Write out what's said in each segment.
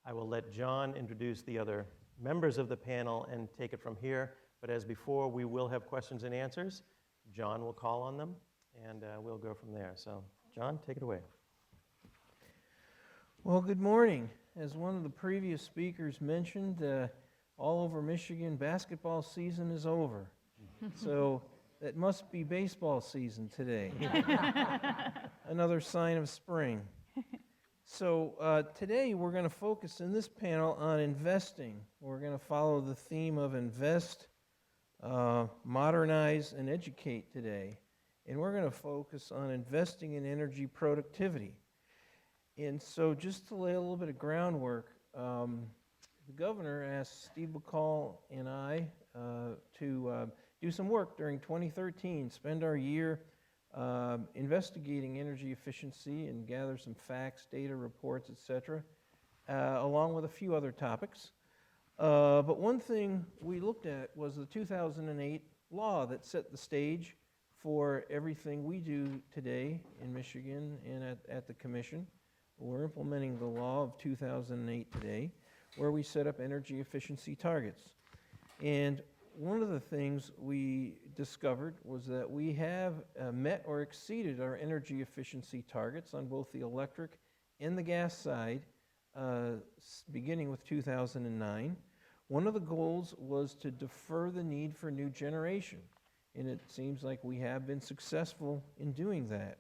I will let John introduce the other members of the panel and take it from here. But as before, we will have questions and answers. John will call on them, and we'll go from there. So, John, take it away. Well, good morning. As one of the previous speakers mentioned, all over Michigan, basketball season is over. So it must be baseball season today. Another sign of spring. So today we're going to focus in this panel on investing. We're going to follow the theme of invest, modernize, and educate today. And we're going to focus on investing in energy productivity. And so just to lay a little bit of groundwork, the governor asked Steve McCall and I to do some work during 2013, spend our year investigating energy efficiency and gather some facts, data, reports, etc., along with a few other topics. But one thing we looked at was the 2008 law that set the stage for everything we do today in Michigan and at the Commission. We're implementing the law of 2008 today, where we set up energy efficiency targets. And one of the things we discovered was that we have met or exceeded our energy efficiency targets on both the electric and the gas side, beginning with 2009. One of the goals was to defer the need for new generation, and it seems like we have been successful in doing that.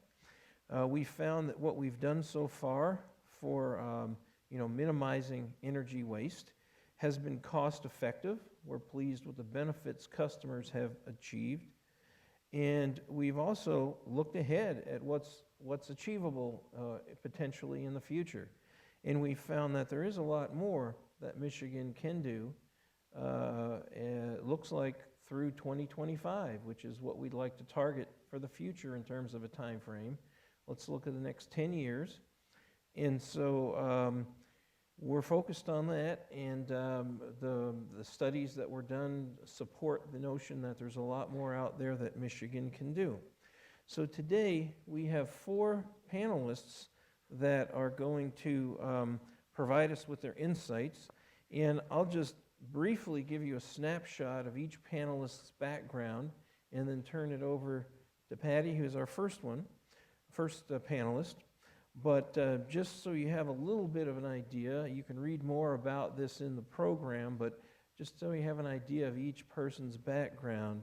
We found that what we've done so far for minimizing energy waste has been cost effective. We're pleased with the benefits customers have achieved. And we've also looked ahead at what's achievable potentially in the future. And we found that there is a lot more that Michigan can do. It looks like through 2025, which is what we'd like to target for the future in terms of a time frame. Let's look at the next 10 years. And so we're focused on that, and the studies that were done support the notion that there's a lot more out there that Michigan can do. So today we have 4 panelists that are going to provide us with their insights, and I'll just briefly give you a snapshot of each panelist's background and then turn it over to Patty, who's our first panelist. But just so you have a little bit of an idea, you can read more about this in the program, but just so you have an idea of each person's background.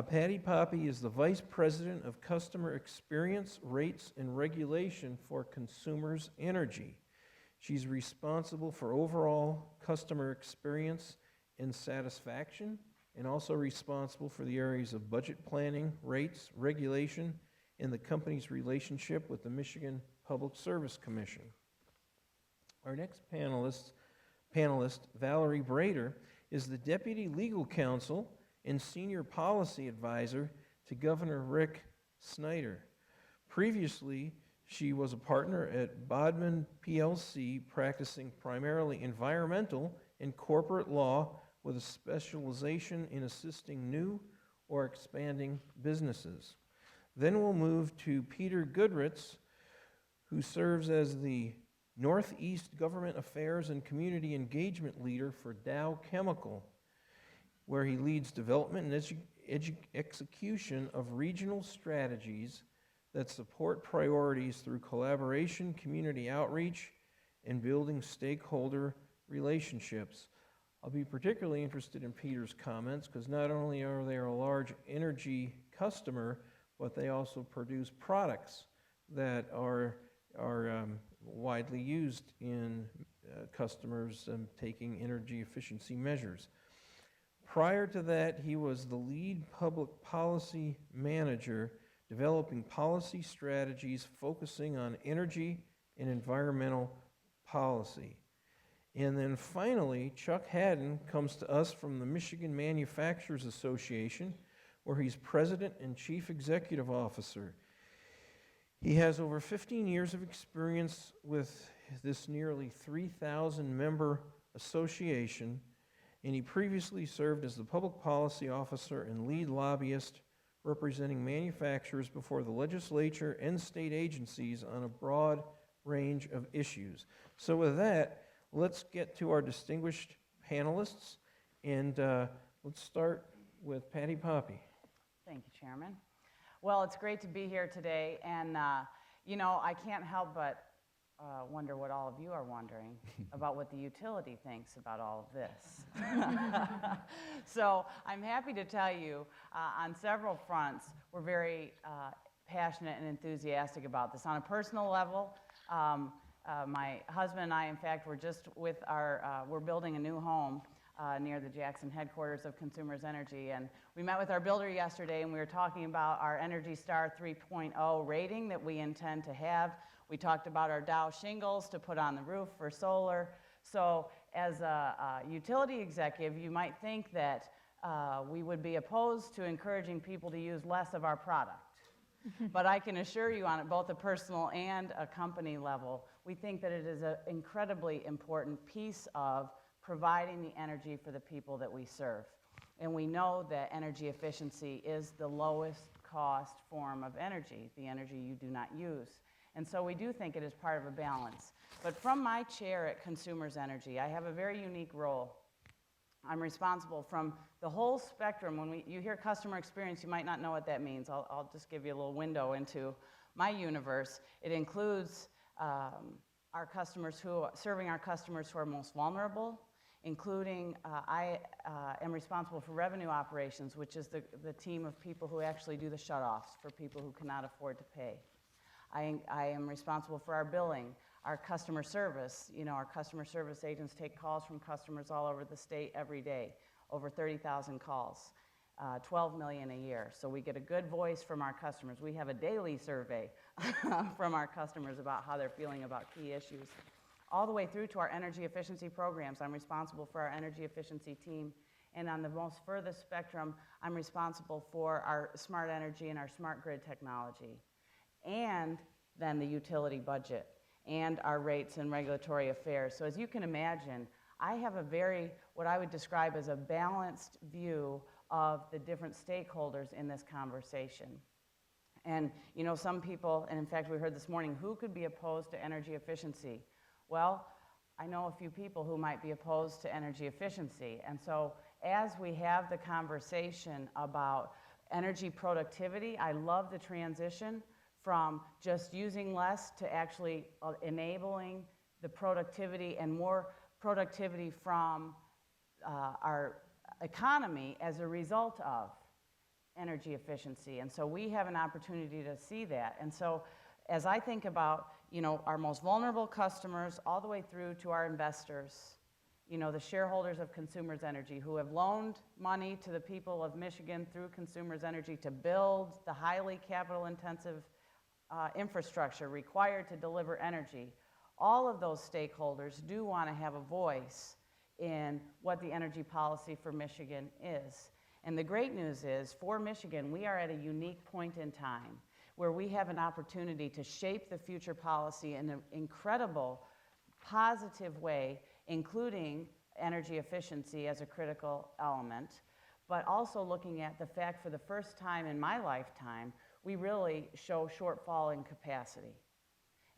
Patty Poppe is the Vice President of Customer Experience, Rates, and Regulation for Consumers Energy. She's responsible for overall customer experience and satisfaction, and also responsible for the areas of budget planning, rates, regulation, and the company's relationship with the Michigan Public Service Commission. Our next panelist, Valerie Brader, is the Deputy Legal Counsel and Senior Policy Advisor to Governor Rick Snyder. Previously, she was a partner at Bodman PLC, practicing primarily environmental and corporate law with a specialization in assisting new or expanding businesses. Then we'll move to Peter Gudritz, who serves as the Northeast Government Affairs and Community Engagement Leader for Dow Chemical, where he leads development and execution of regional strategies that support priorities through collaboration, community outreach, and building stakeholder relationships. I'll be particularly interested in Peter's comments because not only are they a large energy customer, but they also produce products that are widely used in customers taking energy efficiency measures. Prior to that, he was the lead public policy manager, developing policy strategies focusing on energy and environmental policy. And then finally, Chuck Hadden comes to us from the Michigan Manufacturers Association, where he's President and Chief Executive Officer. He has over 15 years of experience with this nearly 3,000 member association, and he previously served as the Public Policy Officer and lead lobbyist representing manufacturers before the legislature and state agencies on a broad range of issues. So with that, let's get to our distinguished panelists, and let's start with Patty Poppe. Thank you, Chairman. Well, it's great to be here today, and you know, I can't help but wonder what all of you are wondering about what the utility thinks about all of this. So I'm happy to tell you on several fronts, we're very passionate and enthusiastic about this. On a personal level, my husband and I, in fact, we're just with we're building a new home near the Jackson headquarters of Consumers Energy, and we met with our builder yesterday, and we were talking about our Energy Star 3.0 rating that we intend to have. We talked about our Dow shingles to put on the roof for solar. So as a utility executive, you might think that we would be opposed to encouraging people to use less of our product. But I can assure you on both a personal and a company level, we think that it is an incredibly important piece of providing the energy for the people that we serve. And we know that energy efficiency is the lowest cost form of energy, the energy you do not use. And so we do think it is part of a balance. But from my chair at Consumers Energy, I have a very unique role. I'm responsible from the whole spectrum. When you hear customer experience, you might not know what that means. I'll just give you a little window into my universe. It includes our customers serving our customers who are most vulnerable, including I am responsible for revenue operations, which is the team of people who actually do the shutoffs for people who cannot afford to pay. I am responsible for our billing, our customer service. You know, our customer service agents take calls from customers all over the state every day, over 30,000 calls, 12 million a year. So we get a good voice from our customers. We have a daily survey from our customers about how they're feeling about key issues. All the way through to our energy efficiency programs. I'm responsible for our energy efficiency team. And on the most furthest spectrum, I'm responsible for our smart energy and our smart grid technology. And then the utility budget and our rates and regulatory affairs. So as you can imagine, I have what I would describe as a balanced view of the different stakeholders in this conversation. And you know, some people, and in fact we heard this morning, who could be opposed to energy efficiency? Well, I know a few people who might be opposed to energy efficiency. And so as we have the conversation about energy productivity, I love the transition from just using less to actually enabling the productivity and more productivity from our economy as a result of energy efficiency. And so we have an opportunity to see that. And so as I think about, you know, our most vulnerable customers all the way through to our investors, you know, the shareholders of Consumers Energy who have loaned money to the people of Michigan through Consumers Energy to build the highly capital-intensive infrastructure required to deliver energy, all of those stakeholders do want to have a voice in what the energy policy for Michigan is. And the great news is, for Michigan, we are at a unique point in time where we have an opportunity to shape the future policy in an incredible, positive way, including energy efficiency as a critical element, but also looking at the fact for the first time in my lifetime, we really show shortfall in capacity.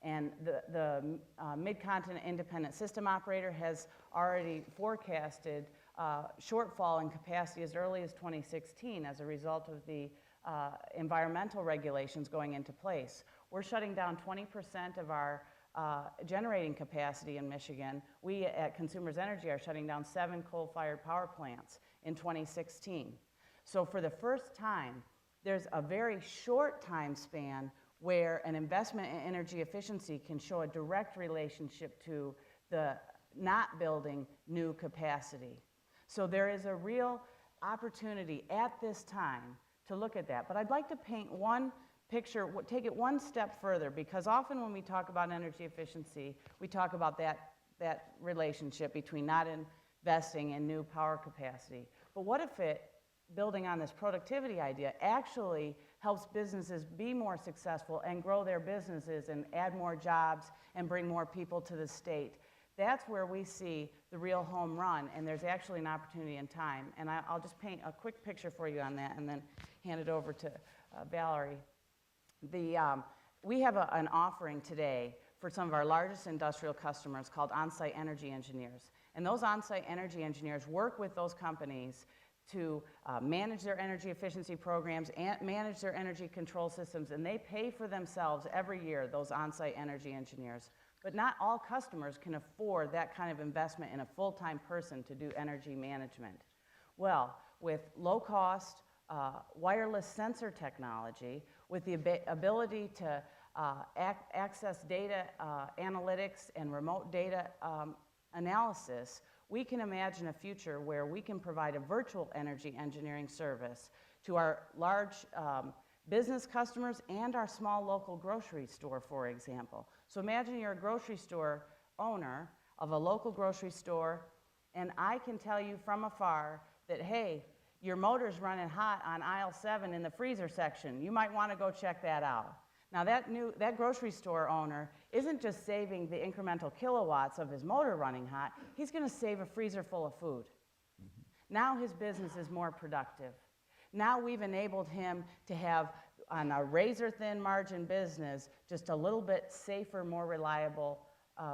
And the Mid-Continent Independent System Operator has already forecasted shortfall in capacity as early as 2016 as a result of the environmental regulations going into place. We're shutting down 20% of our generating capacity in Michigan. We at Consumers Energy are shutting down 7 coal-fired power plants in 2016. So for the first time, there's a very short time span where an investment in energy efficiency can show a direct relationship to the not building new capacity. So there is a real opportunity at this time to look at that. But I'd like to paint one picture, take it one step further, because often when we talk about energy efficiency, we talk about that relationship between not investing in new power capacity. But what if it, building on this productivity idea, actually helps businesses be more successful and grow their businesses and add more jobs and bring more people to the state? That's where we see the real home run, and there's actually an opportunity in time. And I'll just paint a quick picture for you on that and then hand it over to Valerie. We have an offering today for some of our largest industrial customers called on-site energy engineers. And those on-site energy engineers work with those companies to manage their energy efficiency programs and manage their energy control systems, and they pay for themselves every year, those on-site energy engineers. But not all customers can afford that kind of investment in a full-time person to do energy management. Well, with low-cost wireless sensor technology, with the ability to access data analytics and remote data analysis, we can imagine a future where we can provide a virtual energy engineering service to our large business customers and our small local grocery store, for example. So imagine you're a grocery store owner of a local grocery store, and I can tell you from afar that, hey, your motor's running hot on aisle 7 in the freezer section. You might want to go check that out. Now that grocery store owner isn't just saving the incremental kilowatts of his motor running hot, he's going to save a freezer full of food. Now his business is more productive. Now we've enabled him to have, on a razor-thin margin business, just a little bit safer, more reliable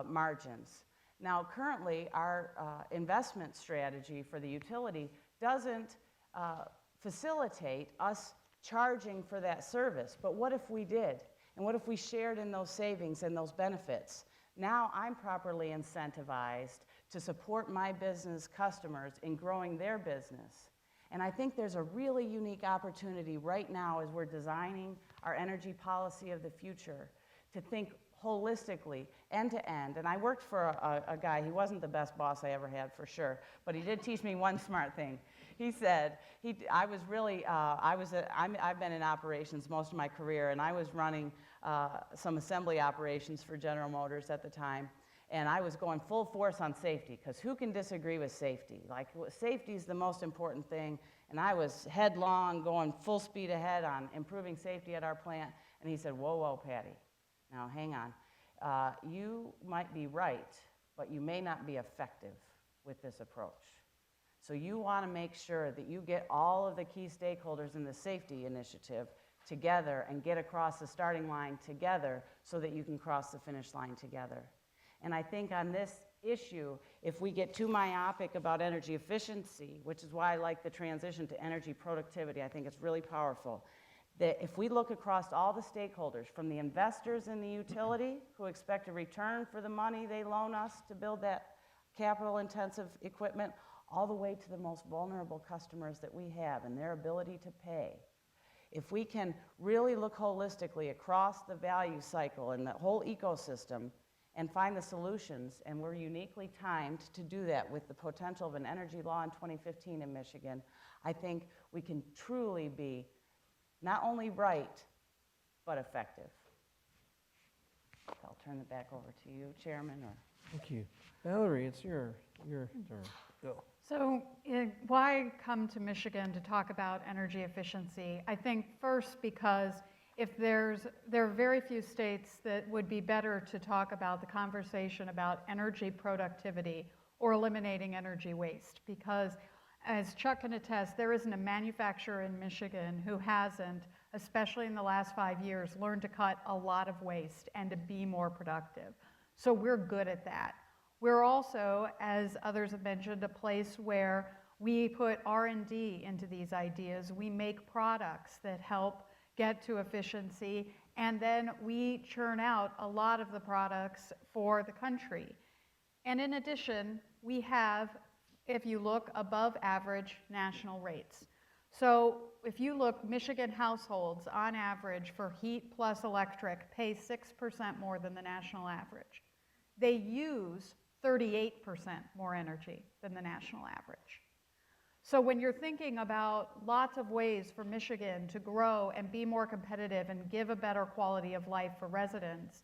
margins. Now currently our investment strategy for the utility doesn't facilitate us charging for that service. But what if we did? And what if we shared in those savings and those benefits? Now I'm properly incentivized to support my business customers in growing their business. And I think there's a really unique opportunity right now as we're designing our energy policy of the future to think holistically, end to end. And I worked for a guy, he wasn't the best boss I ever had for sure, but he did teach me one smart thing. He said, I've been in operations most of my career, and I was running some assembly operations for General Motors at the time, and I was going full force on safety, because who can disagree with safety? Like, safety is the most important thing, and I was headlong, going full speed ahead on improving safety at our plant, and he said, whoa, whoa, Patty, now hang on. You might be right, but you may not be effective with this approach. So you want to make sure that you get all of the key stakeholders in the safety initiative together and get across the starting line together so that you can cross the finish line together. And I think on this issue, if we get too myopic about energy efficiency, which is why I like the transition to energy productivity, I think it's really powerful, that if we look across all the stakeholders, from the investors in the utility who expect a return for the money they loan us to build that capital-intensive equipment, all the way to the most vulnerable customers that we have and their ability to pay. If we can really look holistically across the value cycle and the whole ecosystem and find the solutions, and we're uniquely timed to do that with the potential of an energy law in 2015 in Michigan, I think we can truly be not only right, but effective. I'll turn it back over to you, Chairman. Thank you. Valerie, it's your turn. Go. So why come to Michigan to talk about energy efficiency? I think first because there are very few states that would be better to talk about the conversation about energy productivity or eliminating energy waste, because as Chuck can attest, there isn't a manufacturer in Michigan who hasn't, especially in the last 5 years, learned to cut a lot of waste and to be more productive. So we're good at that. We're also, as others have mentioned, a place where we put R&D into these ideas. We make products that help get to efficiency, and then we churn out a lot of the products for the country. And in addition, we have, if you look, above average national rates. So if you look, Michigan households on average for heat plus electric pay 6% more than the national average. They use 38% more energy than the national average. So when you're thinking about lots of ways for Michigan to grow and be more competitive and give a better quality of life for residents,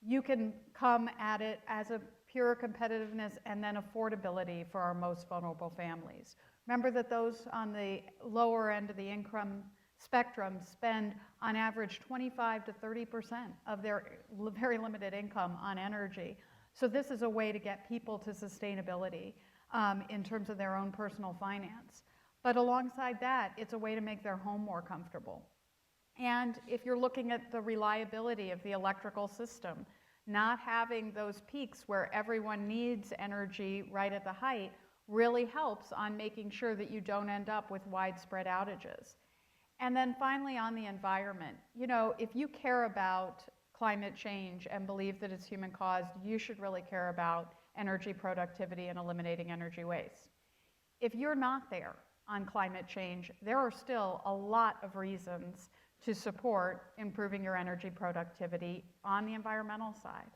you can come at it as a pure competitiveness and then affordability for our most vulnerable families. Remember that those on the lower end of the income spectrum spend on average 25 to 30% of their very limited income on energy. So this is a way to get people to sustainability in terms of their own personal finance. But alongside that, it's a way to make their home more comfortable. And if you're looking at the reliability of the electrical system, not having those peaks where everyone needs energy right at the height really helps on making sure that you don't end up with widespread outages. And then finally on the environment, you know, if you care about climate change and believe that it's human caused, you should really care about energy productivity and eliminating energy waste. If you're not there on climate change, there are still a lot of reasons to support improving your energy productivity on the environmental side,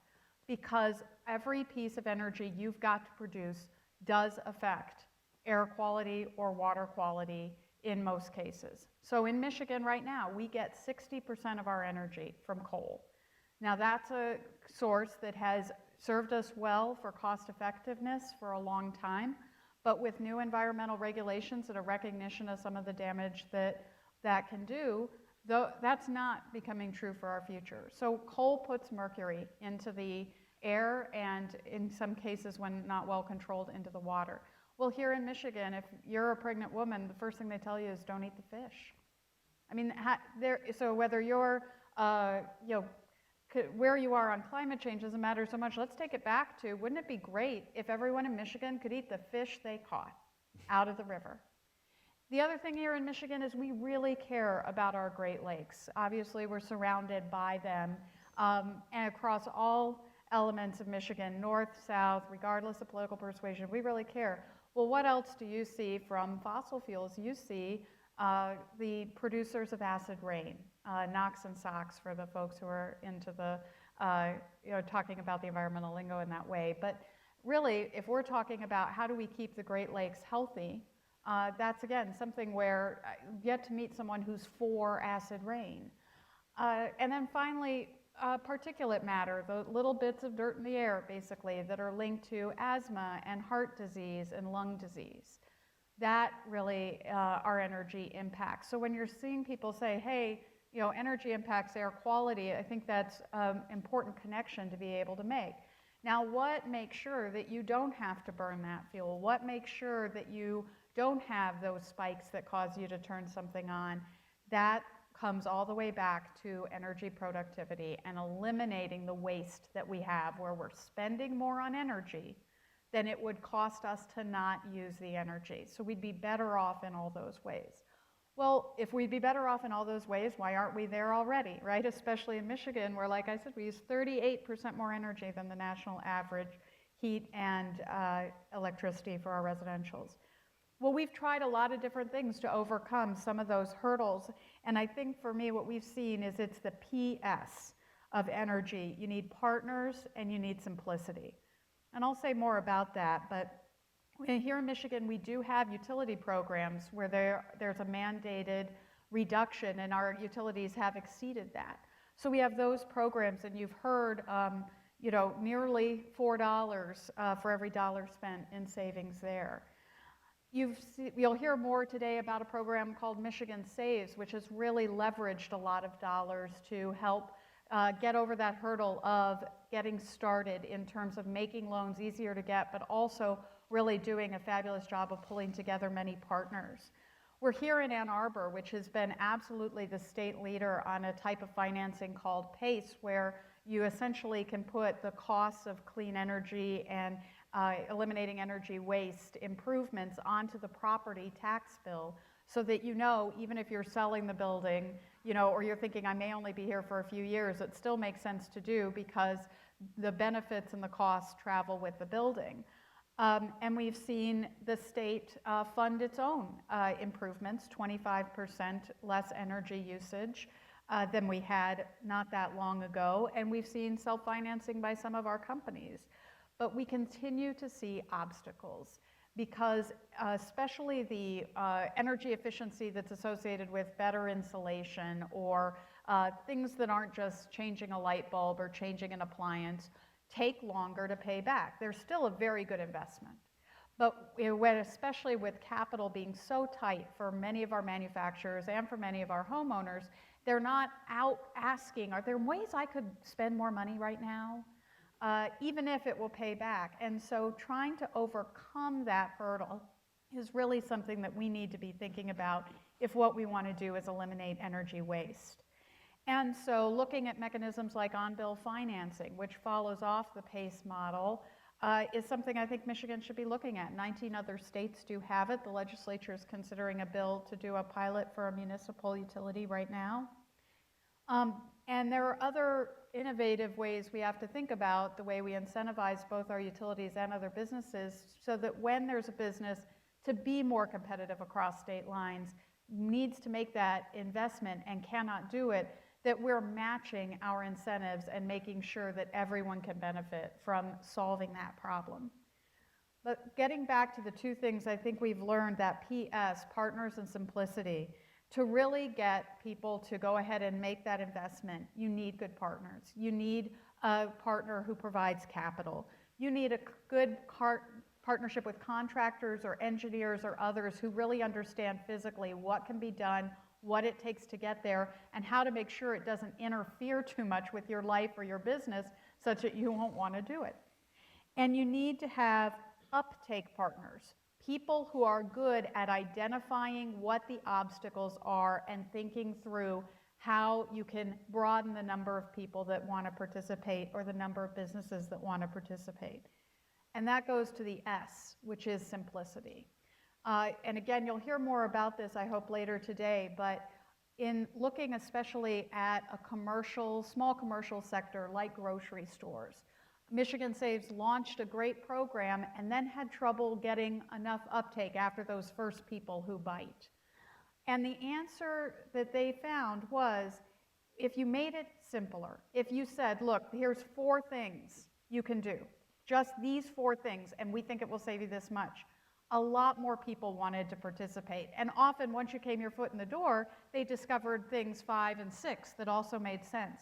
because every piece of energy you've got to produce does affect air quality or water quality in most cases. So in Michigan right now, we get 60% of our energy from coal. Now that's a source that has served us well for cost effectiveness for a long time, but with new environmental regulations and a recognition of some of the damage that that can do, though that's not becoming true for our future. So coal puts mercury into the air and in some cases when not well controlled into the water. Well, here in Michigan, if you're a pregnant woman, the first thing they tell you is don't eat the fish. I mean, so whether you're, you know, where you are on climate change doesn't matter so much. Let's take it back to, wouldn't it be great if everyone in Michigan could eat the fish they caught out of the river? The other thing here in Michigan is we really care about our Great Lakes. Obviously, we're surrounded by them, and across all elements of Michigan, north, south, regardless of political persuasion, we really care. Well, what else do you see from fossil fuels? You see the producers of acid rain, NOx and SOx for the folks who are into the, you know, talking about the environmental lingo in that way. But really, if we're talking about how do we keep the Great Lakes healthy, that's again something where you get to meet someone who's for acid rain. And then finally, particulate matter, the little bits of dirt in the air, basically, that are linked to asthma and heart disease and lung disease. That really our energy impacts. So when you're seeing people say, hey, you know, energy impacts air quality, I think that's an important connection to be able to make. Now, what makes sure that you don't have to burn that fuel? What makes sure that you don't have those spikes that cause you to turn something on? That comes all the way back to energy productivity and eliminating the waste that we have where we're spending more on energy than it would cost us to not use the energy. So we'd be better off in all those ways. Well, if we'd be better off in all those ways, why aren't we there already, right? Especially in Michigan, where, like I said, we use 38% more energy than the national average heat and electricity for our residentials. Well, we've tried a lot of different things to overcome some of those hurdles, and I think for me what we've seen is it's the PS of energy. You need partners and you need simplicity. And I'll say more about that, but here in Michigan we do have utility programs where there's a mandated reduction, and our utilities have exceeded that. So we have those programs, and you've heard you know, nearly $4 for every dollar spent in savings there. You'll hear more today about a program called Michigan Saves, which has really leveraged a lot of dollars to help get over that hurdle of getting started in terms of making loans easier to get, but also really doing a fabulous job of pulling together many partners. We're here in Ann Arbor, which has been absolutely the state leader on a type of financing called PACE, where you essentially can put the costs of clean energy and eliminating energy waste improvements onto the property tax bill, so that you know, even if you're selling the building, you know, or you're thinking I may only be here for a few years, it still makes sense to do because the benefits and the costs travel with the building. And we've seen the state fund its own improvements, 25% less energy usage than we had not that long ago, and we've seen self-financing by some of our companies. But we continue to see obstacles because especially the energy efficiency that's associated with better insulation or things that aren't just changing a light bulb or changing an appliance take longer to pay back. They're still a very good investment. But especially with capital being so tight for many of our manufacturers and for many of our homeowners, they're not out asking, are there ways I could spend more money right now? Even if it will pay back. And so trying to overcome that hurdle is really something that we need to be thinking about if what we want to do is eliminate energy waste. And so looking at mechanisms like on-bill financing, which follows off the PACE model, is something I think Michigan should be looking at. 19 other states do have it. The legislature is considering a bill to do a pilot for a municipal utility right now. And there are other innovative ways we have to think about the way we incentivize both our utilities and other businesses so that when there's a business to be more competitive across state lines, needs to make that investment and cannot do it, that we're matching our incentives and making sure that everyone can benefit from solving that problem. But getting back to the two things I think we've learned, that PS, partners and simplicity, to really get people to go ahead and make that investment, you need good partners. You need a partner who provides capital. You need a good partnership with contractors or engineers or others who really understand physically what can be done, what it takes to get there, and how to make sure it doesn't interfere too much with your life or your business such that you won't want to do it. And you need to have uptake partners, people who are good at identifying what the obstacles are and thinking through how you can broaden the number of people that want to participate or the number of businesses that want to participate. And that goes to the S, which is simplicity. And again, you'll hear more about this, I hope, later today, but in looking especially at a small commercial sector like grocery stores, Michigan Saves launched a great program and then had trouble getting enough uptake after those first people who bite. And the answer that they found was, if you made it simpler, if you said, look, here's 4 things you can do, just these 4 things, and we think it will save you this much, a lot more people wanted to participate. And often, once you came your foot in the door, they discovered things 5 and 6 that also made sense.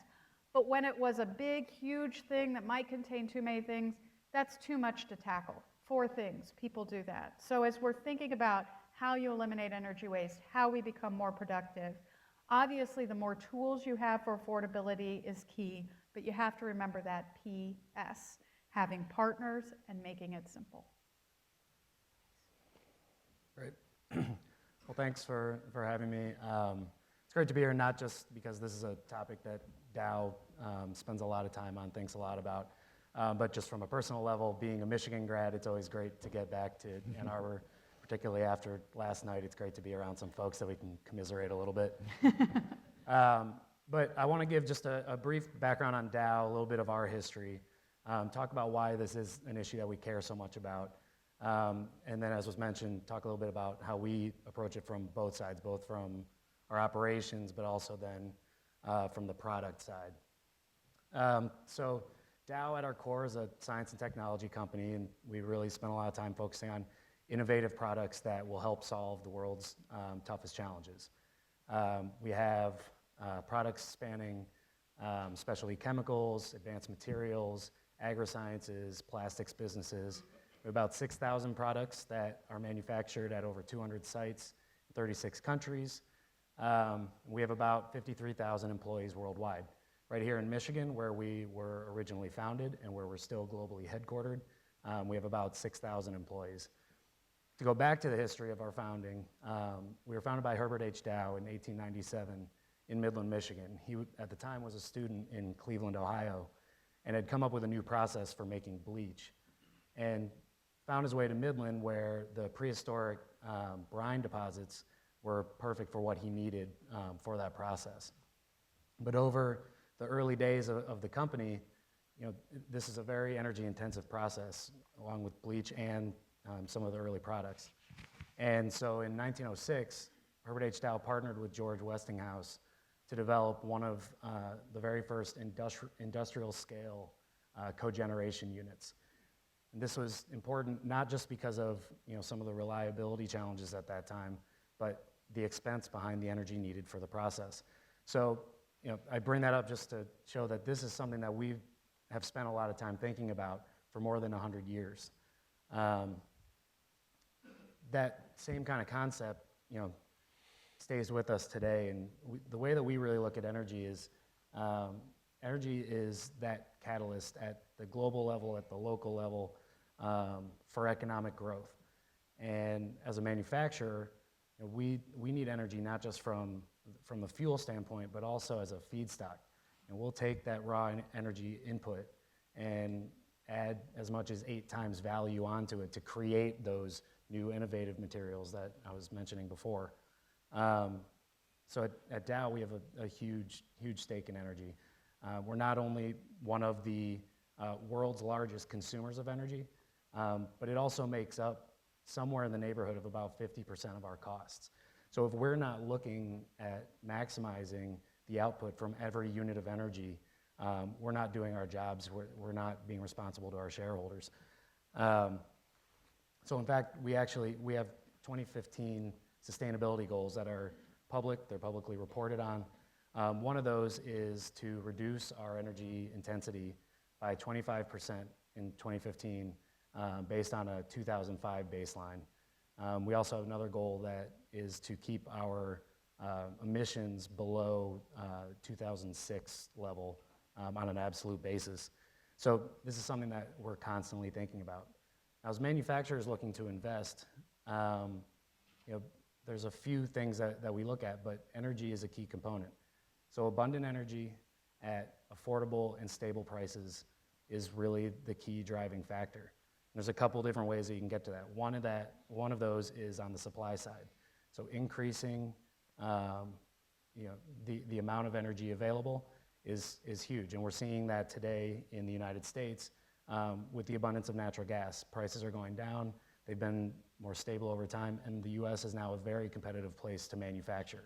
But when it was a big, huge thing that might contain too many things, that's too much to tackle. 4 things, people do that. So as we're thinking about how you eliminate energy waste, how we become more productive, obviously the more tools you have for affordability is key, but you have to remember that PS, having partners and making it simple. Great. Well, thanks for having me. It's great to be here, not just because this is a topic that Dow spends a lot of time on, thinks a lot about, but just from a personal level, being a Michigan grad, it's always great to get back to Ann Arbor, particularly after last night. It's great to be around some folks that we can commiserate a little bit. But I want to give just a brief background on Dow, a little bit of our history, talk about why this is an issue that we care so much about. And then, as was mentioned, talk a little bit about how we approach it from both sides, both from our operations, but also then from the product side. So Dow at our core is a science and technology company, and we really spend a lot of time focusing on innovative products that will help solve the world's toughest challenges. We have products spanning specialty chemicals, advanced materials, agri-sciences, plastics businesses. We have about 6,000 products that are manufactured at over 200 sites in 36 countries. We have about 53,000 employees worldwide. Right here in Michigan, where we were originally founded and where we're still globally headquartered, we have about 6,000 employees. To go back to the history of our founding, we were founded by Herbert H. Dow in 1897 in Midland, Michigan. He, at the time, was a student in Cleveland, Ohio, and had come up with a new process for making bleach, and found his way to Midland, where the prehistoric brine deposits were perfect for what he needed for that process. But over the early days of the company, this is a very energy-intensive process, along with bleach and some of the early products. And so in 1906, Herbert H. Dow partnered with George Westinghouse to develop one of the very first industrial-scale cogeneration units. And this was important not just because of some of the reliability challenges at that time, but the expense behind the energy needed for the process. So I bring that up just to show that this is something that we have spent a lot of time thinking about for more than 100 years. That same kind of concept, stays with us today. And the way that we really look at energy is that catalyst at the global level, at the local level, for economic growth. And as a manufacturer, we need energy not just from the fuel standpoint, but also as a feedstock. And we'll take that raw energy input and add as much as 8 times value onto it to create those new innovative materials that I was mentioning before. So at Dow, we have a huge stake in energy. We're not only one of the world's largest consumers of energy, but it also makes up somewhere in the neighborhood of about 50% of our costs. So if we're not looking at maximizing the output from every unit of energy, we're not doing our jobs, we're not being responsible to our shareholders. So in fact, we have 2015 sustainability goals that are public, they're publicly reported on. One of those is to reduce our energy intensity by 25% in 2015 based on a 2005 baseline. We also have another goal that is to keep our emissions below 2006 level on an absolute basis. So this is something that we're constantly thinking about. Now, as manufacturers looking to invest, there's a few things that we look at, but energy is a key component. So abundant energy at affordable and stable prices is really the key driving factor. And there's a couple different ways that you can get to that. One of those is on the supply side. So increasing the amount of energy available is huge. And we're seeing that today in the United States with the abundance of natural gas. Prices are going down. They've been more stable over time, and the U.S. is now a very competitive place to manufacture.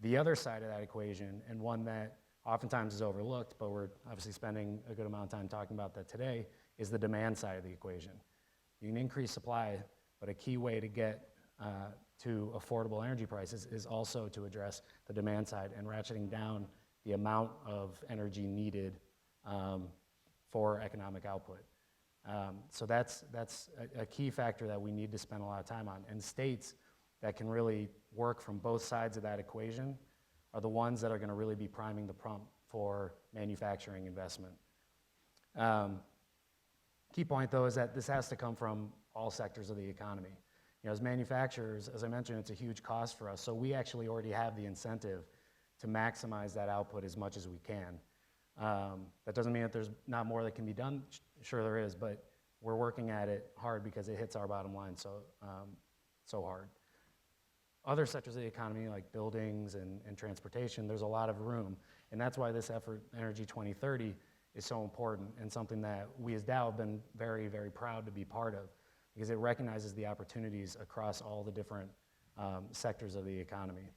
The other side of that equation, and one that oftentimes is overlooked, but we're obviously spending a good amount of time talking about that today, is the demand side of the equation. You can increase supply, but a key way to get to affordable energy prices is also to address the demand side and ratcheting down the amount of energy needed for economic output. So that's a key factor that we need to spend a lot of time on. And states that can really work from both sides of that equation are the ones that are going to really be priming the pump for manufacturing investment. Key point, though, is that this has to come from all sectors of the economy. As manufacturers, as I mentioned, it's a huge cost for us, so we actually already have the incentive to maximize that output as much as we can. That doesn't mean that there's not more that can be done. Sure there is, but we're working at it hard because it hits our bottom line so hard. Other sectors of the economy, like buildings and transportation, there's a lot of room, and that's why this effort, Energy 2030, is so important and something that we as Dow have been very, very proud to be part of, because it recognizes the opportunities across all the different sectors of the economy.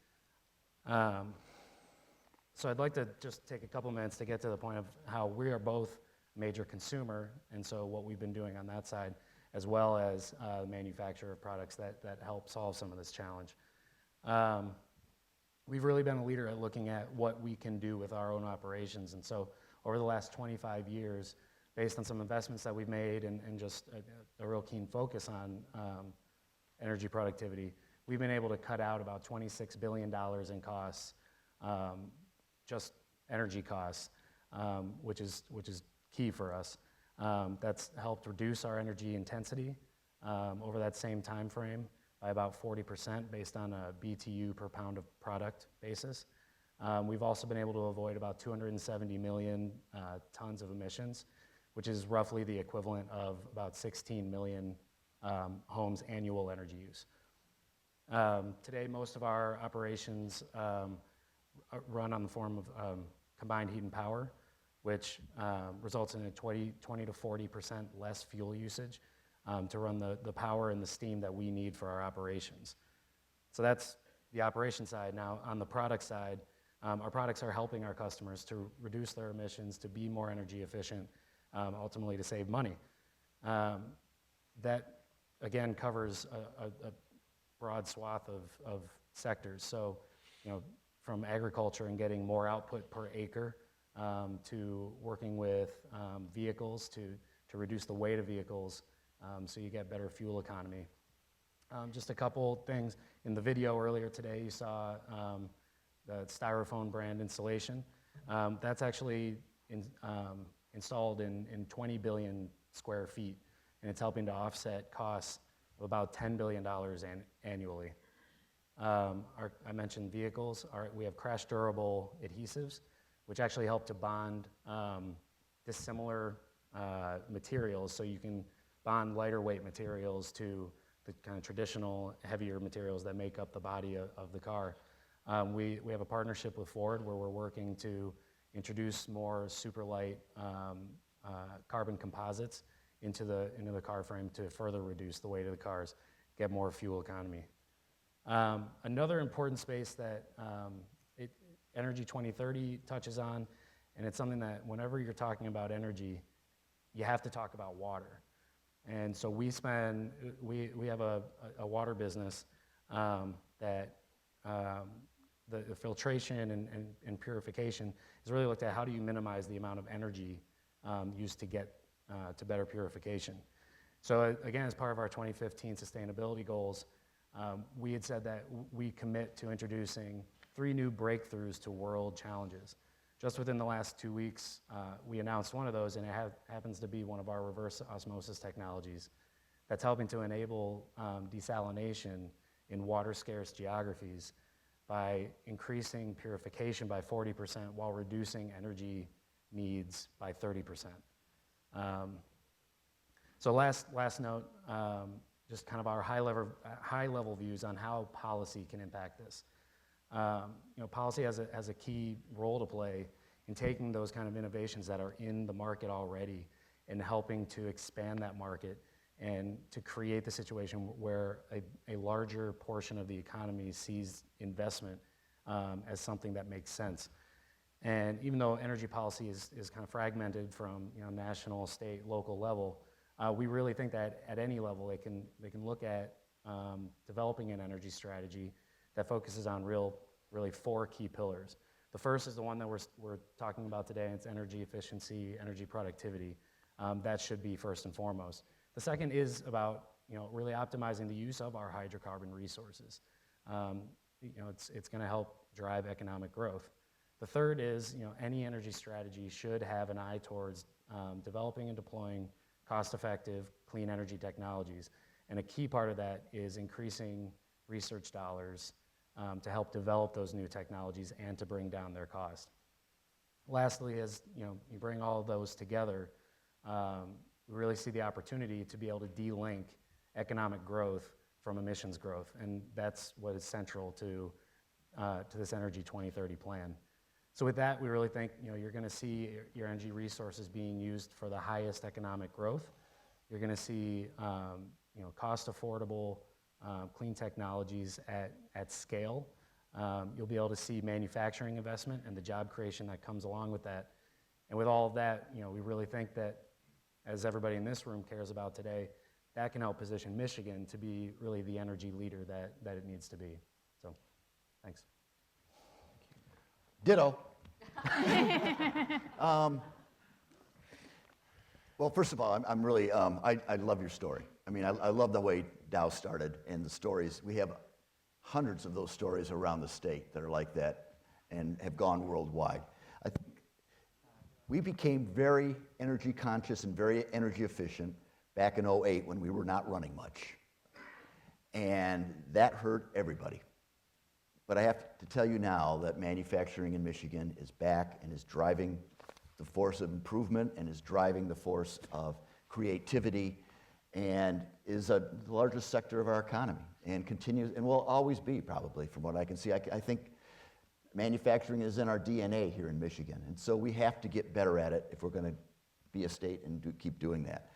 So I'd like to just take a couple minutes to get to the point of how we are both a major consumer, and so what we've been doing on that side, as well as the manufacturer of products that help solve some of this challenge. We've really been a leader at looking at what we can do with our own operations, and so over the last 25 years, based on some investments that we've made and just a real keen focus on energy productivity, we've been able to cut out about $26 billion in costs, just energy costs, which is key for us. That's helped reduce our energy intensity over that same time frame by about 40% based on a BTU per pound of product basis. We've also been able to avoid about 270 million tons of emissions, which is roughly the equivalent of about 16 million homes' annual energy use. Today, most of our operations run on the form of combined heat and power, which results in a 20 to 40% less fuel usage to run the power and the steam that we need for our operations. So that's the operation side. Now, on the product side, our products are helping our customers to reduce their emissions, to be more energy efficient, ultimately to save money. That, again, covers a broad swath of sectors. So, from agriculture and getting more output per acre to working with vehicles to reduce the weight of vehicles so you get better fuel economy. Just a couple things. In the video earlier today, you saw the Styrofoam brand installation. That's actually installed in 20 billion square feet, and it's helping to offset costs of about $10 billion annually. I mentioned vehicles. We have crash durable adhesives, which actually help to bond dissimilar materials, so you can bond lighter weight materials to the kind of traditional heavier materials that make up the body of the car. We have a partnership with Ford where we're working to introduce more super light carbon composites into the car frame to further reduce the weight of the cars, get more fuel economy. Another important space that Energy 2030 touches on, and it's something that whenever you're talking about energy, you have to talk about water. And so we have a water business that the filtration and purification is really looked at how do you minimize the amount of energy used to get to better purification. So again, as part of our 2015 sustainability goals, we had said that we commit to introducing 3 new breakthroughs to world challenges. Just within the last 2 weeks, we announced one of those, and it happens to be one of our reverse osmosis technologies that's helping to enable desalination in water-scarce geographies by increasing purification by 40% while reducing energy needs by 30%. So last note, just kind of our high-level views on how policy can impact this. Policy has a key role to play in taking those kind of innovations that are in the market already and helping to expand that market and to create the situation where a larger portion of the economy sees investment as something that makes sense. And even though energy policy is kind of fragmented from national, state, local level, we really think that at any level they can look at developing an energy strategy that focuses on really 4 key pillars. The first is the one that we're talking about today, and it's energy efficiency, energy productivity. That should be first and foremost. The second is about really optimizing the use of our hydrocarbon resources. It's going to help drive economic growth. The third is any energy strategy should have an eye towards developing and deploying cost-effective, clean energy technologies. And a key part of that is increasing research dollars to help develop those new technologies and to bring down their cost. Lastly, as you bring all of those together, we really see the opportunity to be able to de-link economic growth from emissions growth, and that's what is central to this Energy 2030 plan. So with that, we really think you're going to see your energy resources being used for the highest economic growth. You're going to see cost affordable, clean technologies at scale. You'll be able to see manufacturing investment and the job creation that comes along with that. And with all of that, we really think that, as everybody in this room cares about today, that can help position Michigan to be really the energy leader that it needs to be. So, thanks. Ditto. Well, first of all, I'm really, I love your story. I mean, I love the way Dow started and the stories. We have hundreds of those stories around the state that are like that and have gone worldwide. I think we became very energy conscious and very energy efficient back in 2008 when we were not running much. And that hurt everybody. But I have to tell you now that manufacturing in Michigan is back and is driving the force of improvement and is driving the force of creativity and is the largest sector of our economy and continues and will always be probably from what I can see. I think manufacturing is in our DNA here in Michigan, and so we have to get better at it if we're going to be a state and keep doing that.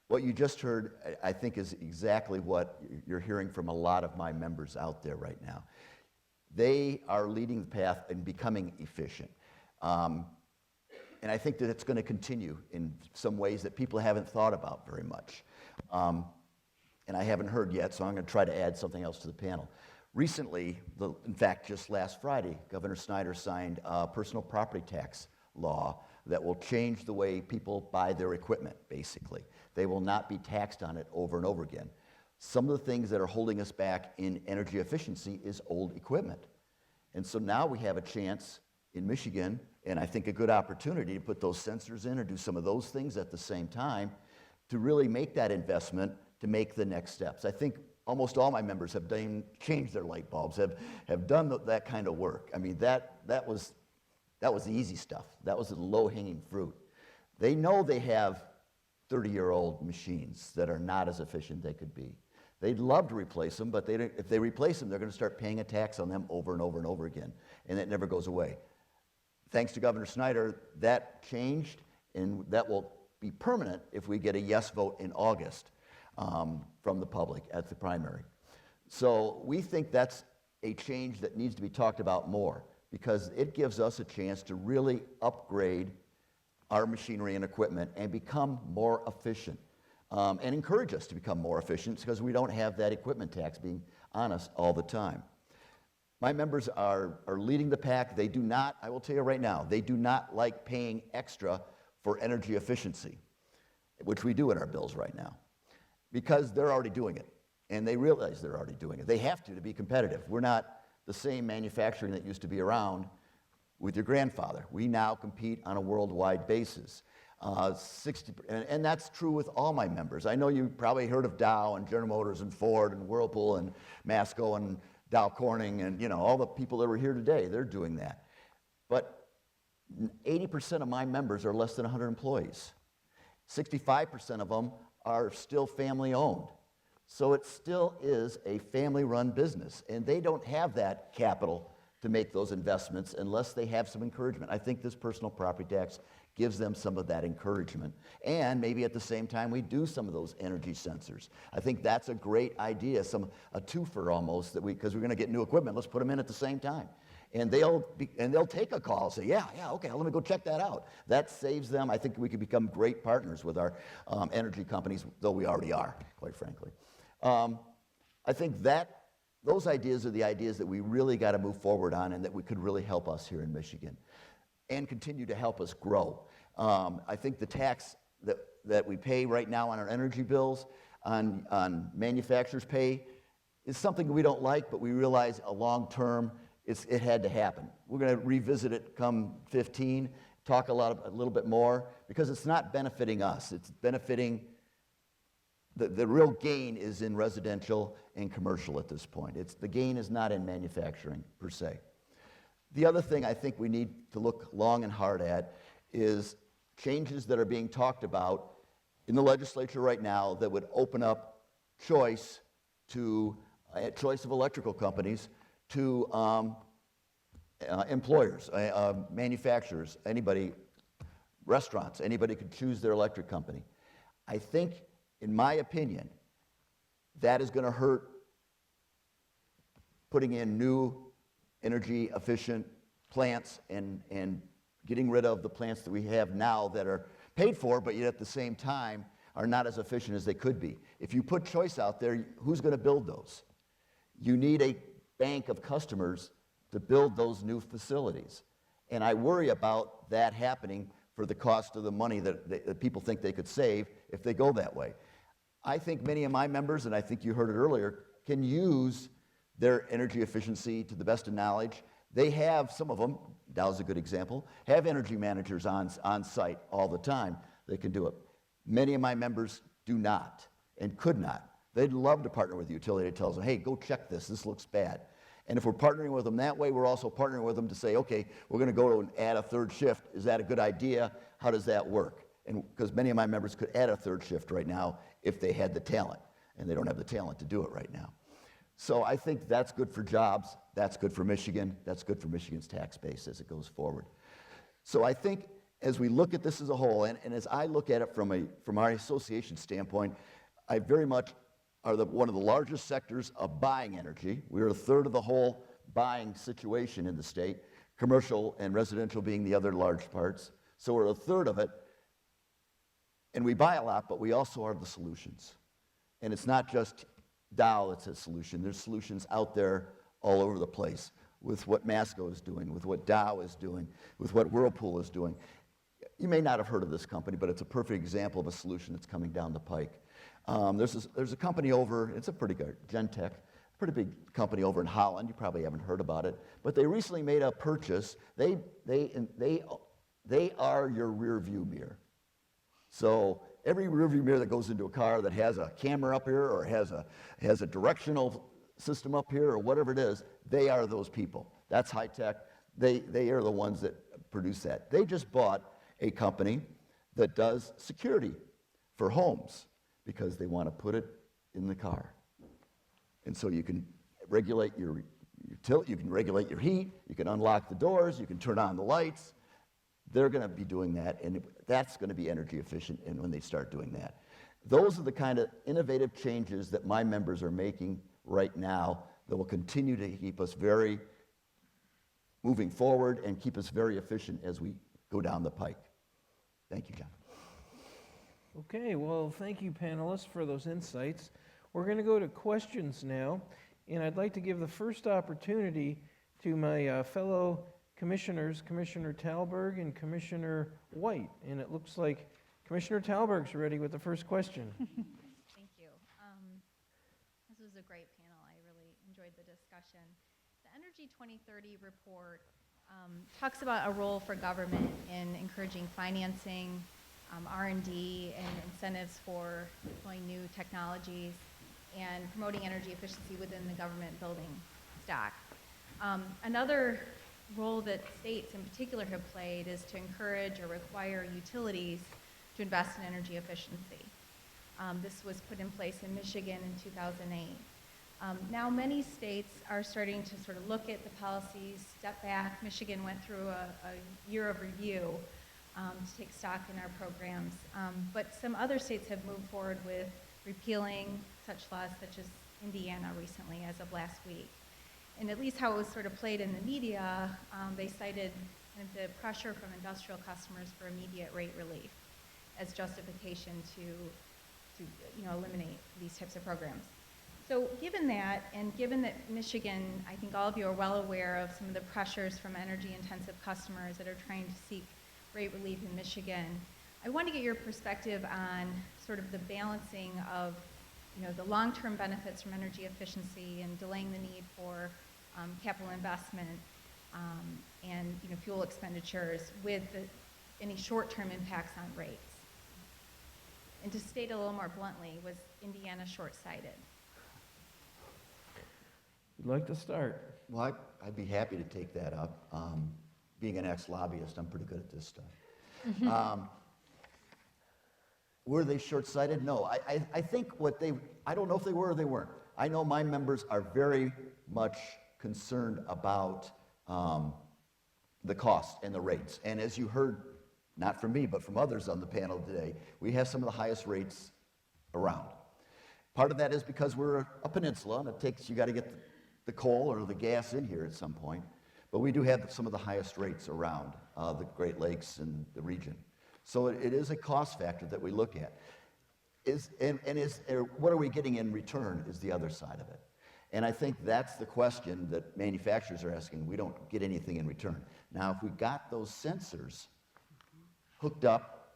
What you just heard, I think, is exactly what you're hearing from a lot of my members out there right now. They are leading the path in becoming efficient. And I think that it's going to continue in some ways that people haven't thought about very much. And I haven't heard yet, so I'm going to try to add something else to the panel. Recently, in fact, just last Friday, Governor Snyder signed a personal property tax law that will change the way people buy their equipment, basically. They will not be taxed on it over and over again. Some of the things that are holding us back in energy efficiency is old equipment. And so now we have a chance in Michigan, and I think a good opportunity to put those sensors in or do some of those things at the same time to really make that investment to make the next steps. I think almost all my members have changed their light bulbs, have done that kind of work. I mean, that was the easy stuff. That was the low-hanging fruit. They know they have 30-year-old machines that are not as efficient they could be. They'd love to replace them, but if they replace them, they're going to start paying a tax on them over and over and over again, and it never goes away. Thanks to Governor Snyder, that changed, and that will be permanent if we get a yes vote in August from the public at the primary. So we think that's a change that needs to be talked about more, because it gives us a chance to really upgrade our machinery and equipment and become more efficient. And encourage us to become more efficient, because we don't have that equipment tax being on us all the time. My members are leading the pack. They do not, I will tell you right now, they do not like paying extra for energy efficiency, which we do in our bills right now, because they're already doing it, and they realize they're already doing it. They have to be competitive. We're not the same manufacturing that used to be around with your grandfather. We now compete on a worldwide basis. 60, and that's true with all my members. I know you probably heard of Dow and General Motors and Ford and Whirlpool and Masco and Dow Corning and all the people that were here today. They're doing that. But 80% of my members are less than 100 employees. 65% of them are still family owned. So it still is a family-run business, and they don't have that capital to make those investments unless they have some encouragement. I think this personal property tax gives them some of that encouragement. And maybe at the same time we do some of those energy sensors. I think that's a great idea, a twofer almost, because we're going to get new equipment. Let's put them in at the same time. And they'll take a call and say, yeah, okay, let me go check that out. That saves them. I think we could become great partners with our energy companies, though we already are, quite frankly. I think those ideas are the ideas that we really got to move forward on, and that could really help us here in Michigan and continue to help us grow. I think the tax that we pay right now on our energy bills, on manufacturers' pay, is something we don't like, but we realize a long term it had to happen. We're going to revisit it come 15, talk a little bit more, because it's not benefiting us. It's benefiting. The real gain is in residential and commercial at this point. The gain is not in manufacturing per se. The other thing I think we need to look long and hard at is changes that are being talked about in the legislature right now that would open up choice of electrical companies to employers, manufacturers, anybody, restaurants, anybody could choose their electric company. I think, in my opinion, that is going to hurt putting in new energy efficient plants and getting rid of the plants that we have now that are paid for, but yet at the same time are not as efficient as they could be. If you put choice out there, who's going to build those? You need a bank of customers to build those new facilities. And I worry about that happening for the cost of the money that people think they could save if they go that way. I think many of my members, and I think you heard it earlier, can use their energy efficiency to the best of knowledge. They have, some of them, Dow's a good example, have energy managers on site all the time. They can do it. Many of my members do not and could not. They'd love to partner with the utility that tells them, hey, go check this looks bad. And if we're partnering with them that way, we're also partnering with them to say, okay, we're going to go and add a third shift. Is that a good idea? How does that work? And because many of my members could add a third shift right now if they had the talent, and they don't have the talent to do it right now. So I think that's good for jobs, that's good for Michigan, that's good for Michigan's tax base as it goes forward. So I think as we look at this as a whole, and as I look at it from our association standpoint, I very much are one of the largest sectors of buying energy. We're a third of the whole buying situation in the state, commercial and residential being the other large parts. So we're a third of it. And we buy a lot, but we also are the solutions. And it's not just Dow that's a solution. There's solutions out there all over the place with what Masco is doing, with what Dow is doing, with what Whirlpool is doing. You may not have heard of this company, but it's a perfect example of a solution that's coming down the pike. There's a company over, it's a pretty good, Gentech, pretty big company over in Holland. You probably haven't heard about it, but they recently made a purchase. They are your rear view mirror. So every rearview mirror that goes into a car that has a camera up here or has a directional system up here or whatever it is, they are those people. That's high tech. They are the ones that produce that. They just bought a company that does security for homes because they want to put it in the car. And so you can regulate your utility, you can regulate your heat, you can unlock the doors, you can turn on the lights. They're going to be doing that, and that's going to be energy efficient and when they start doing that. Those are the kind of innovative changes that my members are making right now that will continue to keep us very moving forward and keep us very efficient as we go down the pike. Thank you, John. Okay, well, thank you, panelists, for those insights. We're going to go to questions now, and I'd like to give the first opportunity to my fellow commissioners, Commissioner Talberg and Commissioner White. And it looks like Commissioner Talberg's ready with the first question. Thank you. This was a great panel. I really enjoyed the discussion. The Energy 2030 report talks about a role for government in encouraging financing, R&D, and incentives for deploying new technologies and promoting energy efficiency within the government building stock. Another role that states in particular have played is to encourage or require utilities to invest in energy efficiency. This was put in place in Michigan in 2008. Now many states are starting to sort of look at the policies, step back. Michigan went through a year of review to take stock in our programs. But some other states have moved forward with repealing such laws, such as Indiana recently as of last week. And at least how it was sort of played in the media, they cited kind of the pressure from industrial customers for immediate rate relief as justification to eliminate these types of programs. So given that, and given that Michigan, I think all of you are well aware of some of the pressures from energy-intensive customers that are trying to seek rate relief in Michigan, I want to get your perspective on sort of the balancing of the long-term benefits from energy efficiency and delaying the need for capital investment and fuel expenditures with any short-term impacts on rates. And to state it a little more bluntly, was Indiana short-sighted? You'd like to start? Well, I'd be happy to take that up. Being an ex-lobbyist, I'm pretty good at this stuff. Were they short-sighted? No. I think I don't know if they were or they weren't. I know my members are very much concerned about the cost and the rates. And as you heard, not from me, but from others on the panel today, we have some of the highest rates around. Part of that is because we're a peninsula, and you got to get the coal or the gas in here at some point. But we do have some of the highest rates around the Great Lakes and the region. So it is a cost factor that we look at. What are we getting in return is the other side of it. And I think that's the question that manufacturers are asking. We don't get anything in return. Now, if we got those sensors hooked up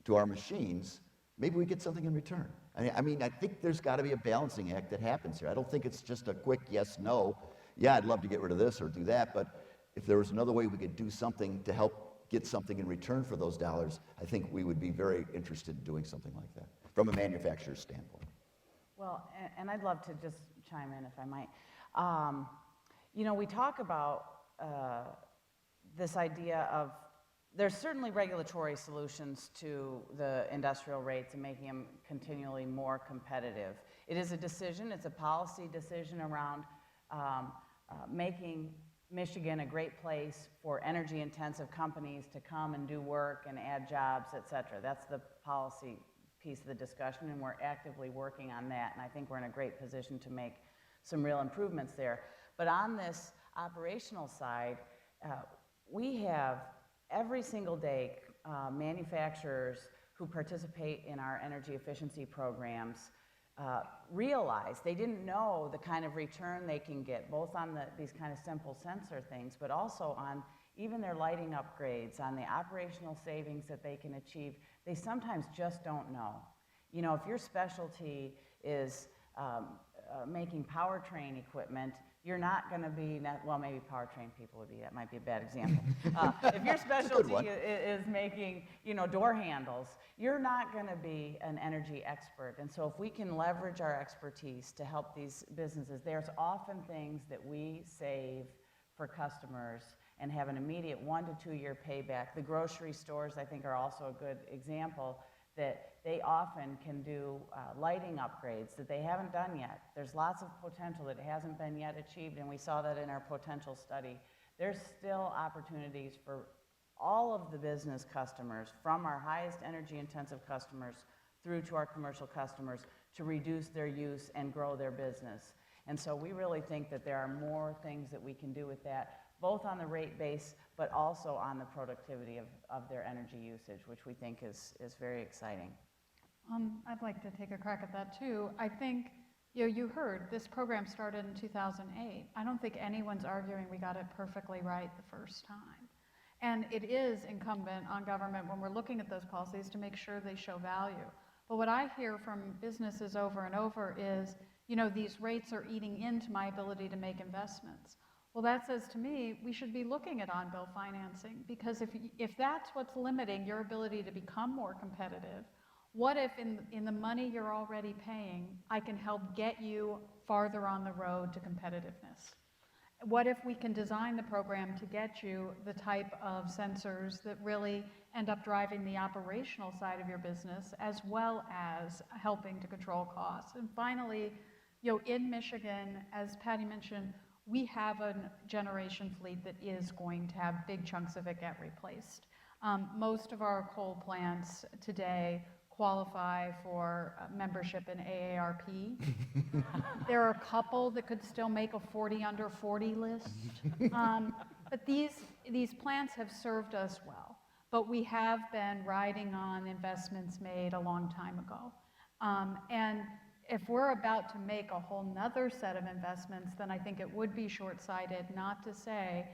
to our machines, maybe we get something in return. I mean, I think there's got to be a balancing act that happens here. I don't think it's just a quick yes, no. Yeah, I'd love to get rid of this or do that, but if there was another way we could do something to help get something in return for those dollars, I think we would be very interested in doing something like that from a manufacturer's standpoint. Well, and I'd love to just chime in if I might. We talk about this idea of there's certainly regulatory solutions to the industrial rates and making them continually more competitive. It is a decision, it's a policy decision around making Michigan a great place for energy-intensive companies to come and do work and add jobs, et cetera. That's the policy piece of the discussion, and we're actively working on that, and I think we're in a great position to make some real improvements there. But on this operational side, we have every single day manufacturers who participate in our energy efficiency programs realize they didn't know the kind of return they can get, both on these kind of simple sensor things, but also on even their lighting upgrades, on the operational savings that they can achieve. They sometimes just don't know. If your specialty is making powertrain equipment, you're not going to be, well, maybe powertrain people would be, that might be a bad example. If your specialty one. is making, door handles, you're not going to be an energy expert. And so if we can leverage our expertise to help these businesses, there's often things that we save for customers and have an immediate 1 to 2 year payback. The grocery stores, I think, are also a good example that they often can do lighting upgrades that they haven't done yet. There's lots of potential that hasn't been yet achieved, and we saw that in our potential study. There's still opportunities for all of the business customers, from our highest energy intensive customers through to our commercial customers, to reduce their use and grow their business. And so we really think that there are more things that we can do with that, both on the rate base, but also on the productivity of their energy usage, which we think is very exciting. I'd like to take a crack at that too. I think, you heard this program started in 2008. I don't think anyone's arguing we got it perfectly right the first time. And it is incumbent on government, when we're looking at those policies, to make sure they show value. But what I hear from businesses over and over is, these rates are eating into my ability to make investments. Well, that says to me, we should be looking at on-bill financing, because if that's what's limiting your ability to become more competitive, what if in the money you're already paying, I can help get you farther on the road to competitiveness? What if we can design the program to get you the type of sensors that really end up driving the operational side of your business, as well as helping to control costs? And finally, in Michigan, as Patty mentioned, we have a generation fleet that is going to have big chunks of it get replaced. Most of our coal plants today qualify for membership in AARP. There are a couple that could still make a 40 under 40 list. But these plants have served us well. But we have been riding on investments made a long time ago. And if we're about to make a whole nother set of investments, then I think it would be short-sighted not to say,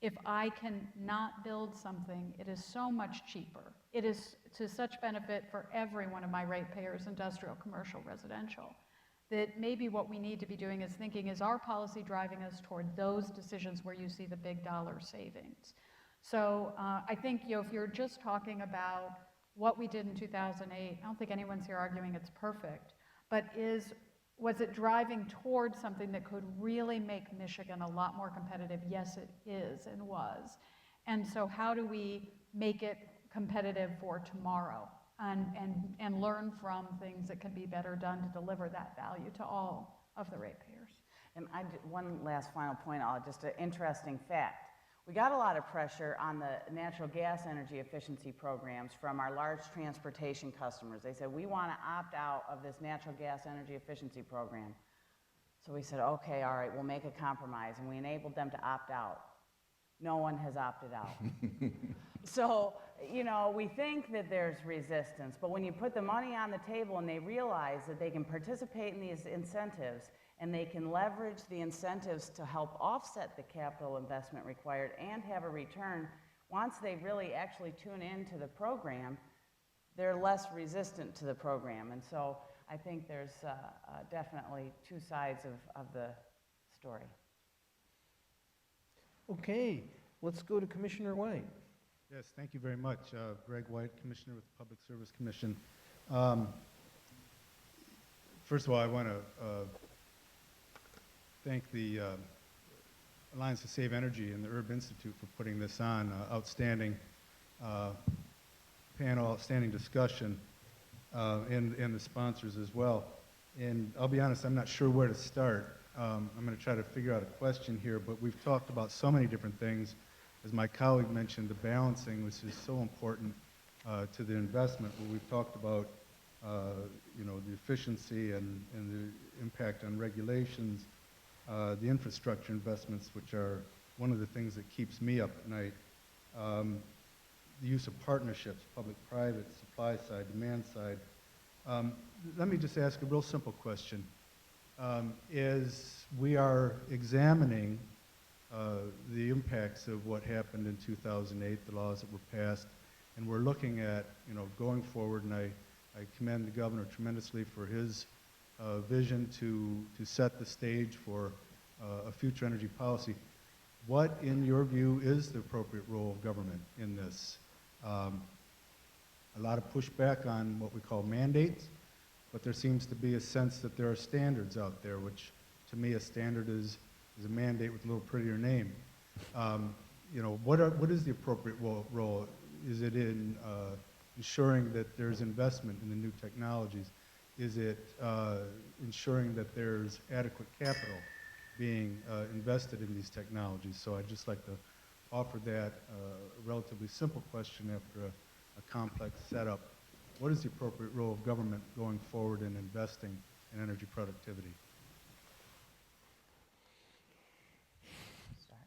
if I can not build something, it is so much cheaper. It is to such benefit for every one of my ratepayers, industrial, commercial, residential, that maybe what we need to be doing is thinking, is our policy driving us toward those decisions where you see the big dollar savings? So I think if you're just talking about what we did in 2008, I don't think anyone's here arguing it's perfect. But was it driving towards something that could really make Michigan a lot more competitive? Yes, it is and was. And so how do we make it competitive for tomorrow and learn from things that can be better done to deliver that value to all of the ratepayers? And one last final point, just an interesting fact. We got a lot of pressure on the natural gas energy efficiency programs from our large transportation customers. They said, we want to opt out of this natural gas energy efficiency program. So we said, okay, all right, we'll make a compromise. And we enabled them to opt out. No one has opted out. So, we think that there's resistance. But when you put the money on the table and they realize that they can participate in these incentives, and they can leverage the incentives to help offset the capital investment required and have a return, once they really actually tune into the program, they're less resistant to the program. And so I think there's definitely two sides of the story. Okay, let's go to Commissioner White. Yes, thank you very much. Greg White, Commissioner with the Public Service Commission. First of all, I want to thank the Alliance to Save Energy and the Herb Institute for putting this on. Outstanding panel, outstanding discussion, and the sponsors as well. And I'll be honest, I'm not sure where to start. I'm going to try to figure out a question here, but we've talked about so many different things. As my colleague mentioned, the balancing, which is so important to the investment, where we've talked about the efficiency and the impact on regulations, the infrastructure investments, which are one of the things that keeps me up at night, the use of partnerships, public-private, supply side, demand side. Let me just ask a real simple question. As we are examining the impacts of what happened in 2008, the laws that were passed, and we're looking at going forward, and I commend the governor tremendously for his vision to set the stage for a future energy policy. What, in your view, is the appropriate role of government in this? A lot of pushback on what we call mandates, but there seems to be a sense that there are standards out there, which to me a standard is a mandate with a little prettier name. You know, what is the appropriate role? Is it in ensuring that there's investment in the new technologies? Is it ensuring that there's adequate capital being invested in these technologies? So I'd just like to offer that relatively simple question after a complex setup. What is the appropriate role of government going forward in investing in energy productivity?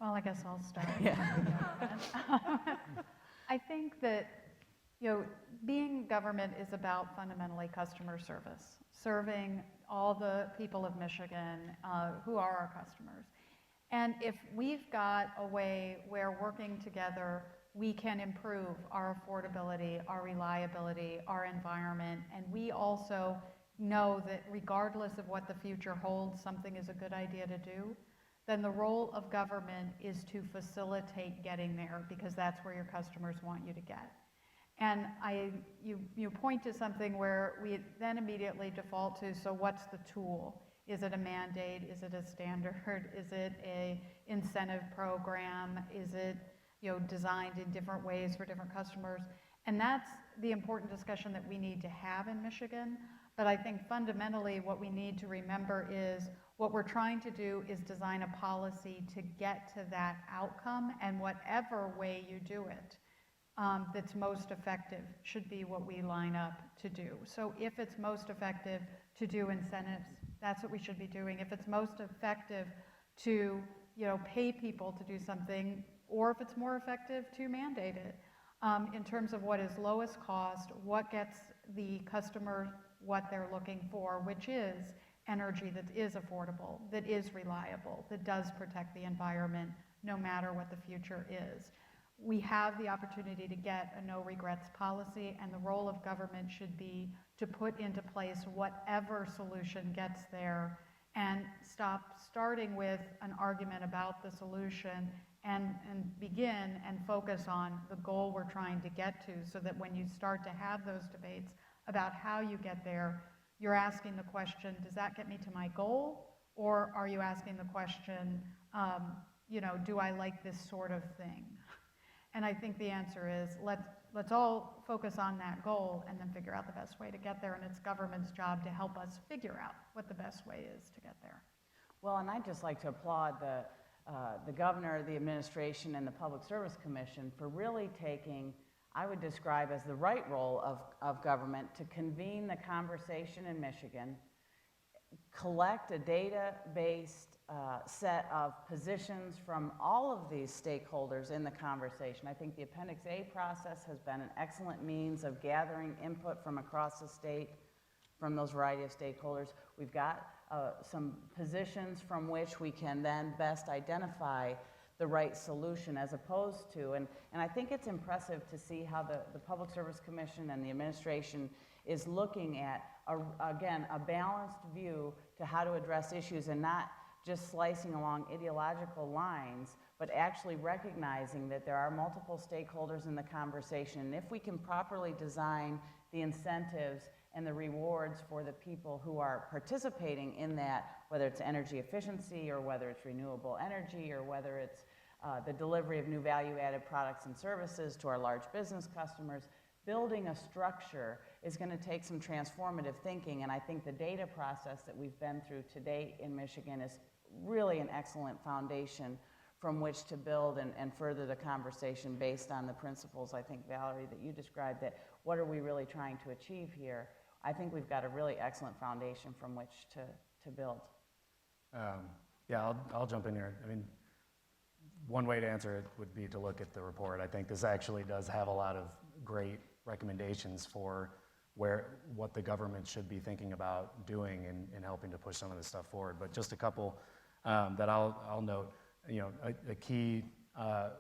Well, I guess I'll start. Yeah. I think that, you know, being government is about fundamentally customer service, serving all the people of Michigan who are our customers. And if we've got a way where working together we can improve our affordability, our reliability, our environment, and we also know that regardless of what the future holds, something is a good idea to do, then the role of government is to facilitate getting there, because that's where your customers want you to get. And you point to something where we then immediately default to, so what's the tool? Is it a mandate? Is it a standard? Is it a incentive program? Is it, you know, designed in different ways for different customers? And that's the important discussion that we need to have in Michigan. But I think fundamentally what we need to remember is what we're trying to do is design a policy to get to that outcome, and whatever way you do it that's most effective should be what we line up to do. So if it's most effective to do incentives, that's what we should be doing. If it's most effective to, you know, pay people to do something, or if it's more effective to mandate it, in terms of what is lowest cost, what gets the customer what they're looking for, which is energy that is affordable, that is reliable, that does protect the environment no matter what the future is. We have the opportunity to get a no regrets policy, and the role of government should be to put into place whatever solution gets there, and stop starting with an argument about the solution and begin and focus on the goal we're trying to get to, so that when you start to have those debates about how you get there, you're asking the question, does that get me to my goal? Or are you asking the question, you know, do I like this sort of thing? And I think the answer is, let's all focus on that goal and then figure out the best way to get there. And it's government's job to help us figure out what the best way is to get there. Well, and I'd just like to applaud the governor, the administration, and the Public Service Commission for really taking, I would describe as the right role of government to convene the conversation in Michigan, collect a data-based set of positions from all of these stakeholders in the conversation. I think the Appendix A process has been an excellent means of gathering input from across the state from those variety of stakeholders. We've got some positions from which we can then best identify the right solution, as opposed to, and I think it's impressive to see how the Public Service Commission and the administration is looking at, again, a balanced view to how to address issues, and not just slicing along ideological lines, but actually recognizing that there are multiple stakeholders in the conversation. And if we can properly design the incentives and the rewards for the people who are participating in that, whether it's energy efficiency, or whether it's renewable energy, or whether it's the delivery of new value-added products and services to our large business customers, building a structure is going to take some transformative thinking. And I think the data process that we've been through to date in Michigan is really an excellent foundation from which to build and further the conversation based on the principles, I think, Valerie, that you described, that what are we really trying to achieve here? I think we've got a really excellent foundation from which to build. Yeah, I'll jump in here. I mean, one way to answer it would be to look at the report. I think this actually does have a lot of great recommendations for what the government should be thinking about doing in helping to push some of this stuff forward. But just a couple that I'll note. You know, a key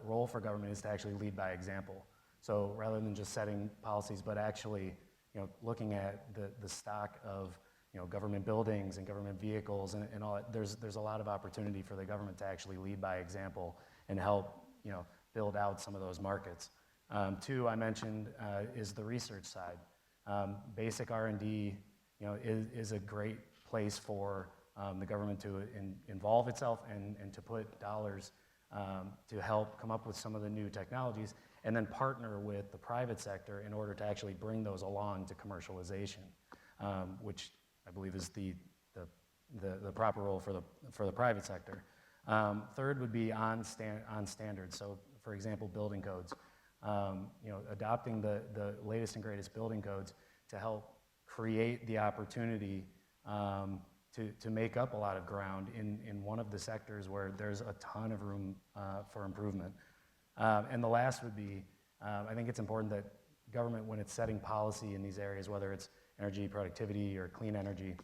role for government is to actually lead by example. So rather than just setting policies, but actually, you know, looking at the stock of government buildings and government vehicles and all that. There's a lot of opportunity for the government to actually lead by example and help, build out some of those markets. Two, I mentioned, is the research side. Basic R&D, is a great place for the government to involve itself and to put dollars to help come up with some of the new technologies, and then partner with the private sector in order to actually bring those along to commercialization, which I believe is the proper role for the private sector. Third would be on standards. So, for example, building codes. Adopting the latest and greatest building codes to help create the opportunity to make up a lot of ground in one of the sectors where there's a ton of room for improvement. And the last would be, I think it's important that government, when it's setting policy in these areas, whether it's energy productivity or clean energy,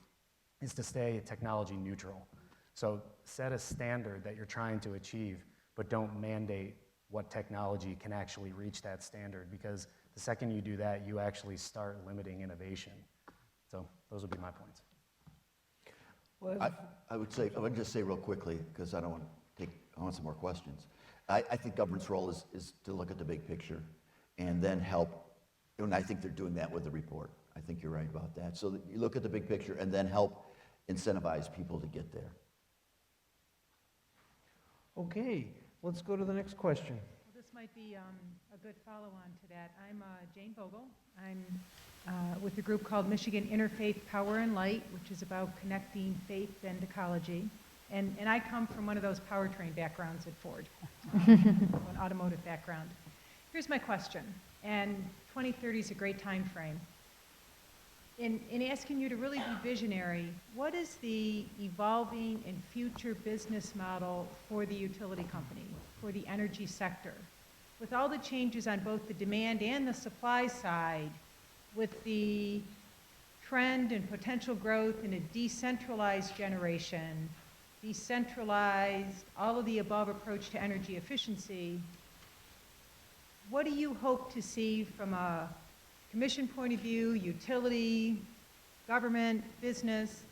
is to stay technology neutral. So set a standard that you're trying to achieve, but don't mandate what technology can actually reach that standard, because the second you do that, you actually start limiting innovation. So those would be my points. I would just say real quickly, because I want some more questions. I think government's role is to look at the big picture and then help, and I think they're doing that with the report. I think you're right about that. So that you look at the big picture and then help incentivize people to get there. Okay, let's go to the next question. Well, this might be a good follow-on to that. I'm Jane Vogel. I'm with a group called Michigan Interfaith Power and Light, which is about connecting faith and ecology. And I come from one of those powertrain backgrounds at Ford, an automotive background. Here's my question, and 2030 is a great time frame. In asking you to really be visionary, what is the evolving and future business model for the utility company, for the energy sector? With all the changes on both the demand and the supply side, with the trend and potential growth in a decentralized generation, decentralized, all of the above approach to energy efficiency, what do you hope to see from a commission point of view, utility, government, business?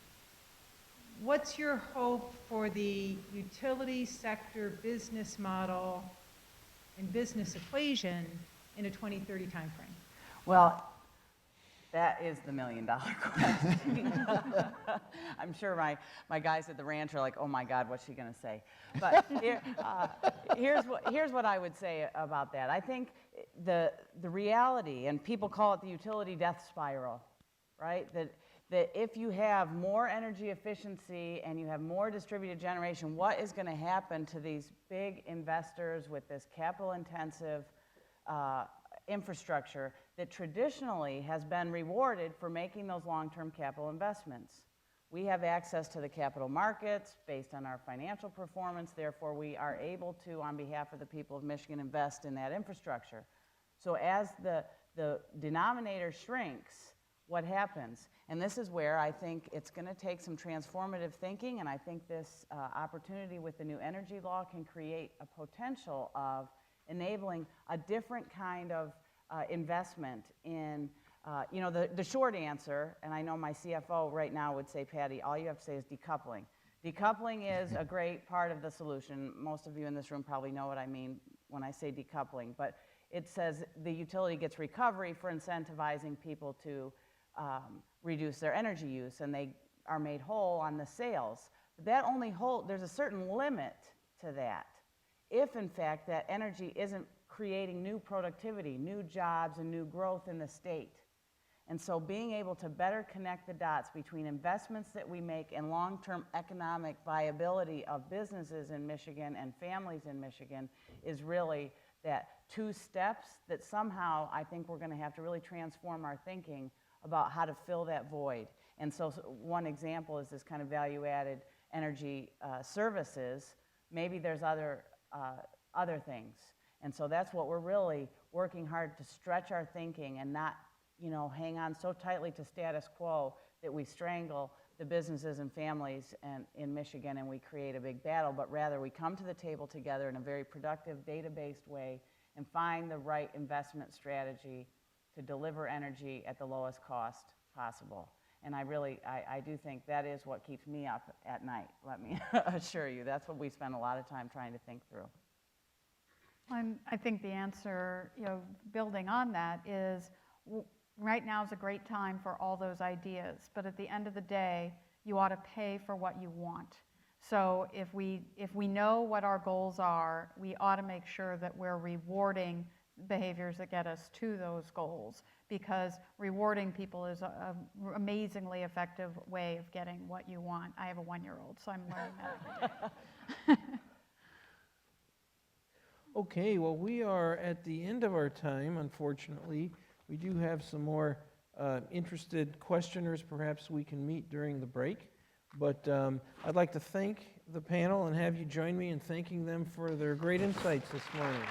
What's your hope for the utility sector business model and business equation in a 2030 timeframe? Well, that is the million-dollar question. I'm sure my guys at the ranch are like, oh my God, what's she going to say? But here's what I would say about that. I think the reality, and people call it the utility death spiral, right? That if you have more energy efficiency and you have more distributed generation, what is going to happen to these big investors with this capital-intensive infrastructure that traditionally has been rewarded for making those long-term capital investments? We have access to the capital markets based on our financial performance. Therefore, we are able to, on behalf of the people of Michigan, invest in that infrastructure. So as the denominator shrinks, what happens? And this is where I think it's going to take some transformative thinking, and I think this opportunity with the new energy law can create a potential of enabling a different kind of investment in, the short answer, and I know my CFO right now would say, Patty, all you have to say is decoupling. Decoupling is a great part of the solution. Most of you in this room probably know what I mean when I say decoupling, but it says the utility gets recovery for incentivizing people to reduce their energy use, and they are made whole on the sales. But that only there's a certain limit to that. If, in fact, that energy isn't creating new productivity, new jobs, and new growth in the state. And so being able to better connect the dots between investments that we make and long-term economic viability of businesses in Michigan and families in Michigan is really that two steps that somehow I think we're going to have to really transform our thinking about how to fill that void. And so one example is this kind of value-added energy services. Maybe there's other things. And so that's what we're really working hard to stretch our thinking and not, hang on so tightly to status quo that we strangle the businesses and families in Michigan and we create a big battle, but rather we come to the table together in a very productive, data-based way and find the right investment strategy to deliver energy at the lowest cost possible. And I do think that is what keeps me up at night, let me assure you. That's what we spend a lot of time trying to think through. And I think the answer, building on that is right now is a great time for all those ideas, but at the end of the day, you ought to pay for what you want. So if we know what our goals are, we ought to make sure that we're rewarding behaviors that get us to those goals, because rewarding people is an amazingly effective way of getting what you want. I have a 1-year-old, so I'm learning that every day. Okay, well, we are at the end of our time, unfortunately. We do have some more interested questioners perhaps we can meet during the break. But I'd like to thank the panel and have you join me in thanking them for their great insights this morning.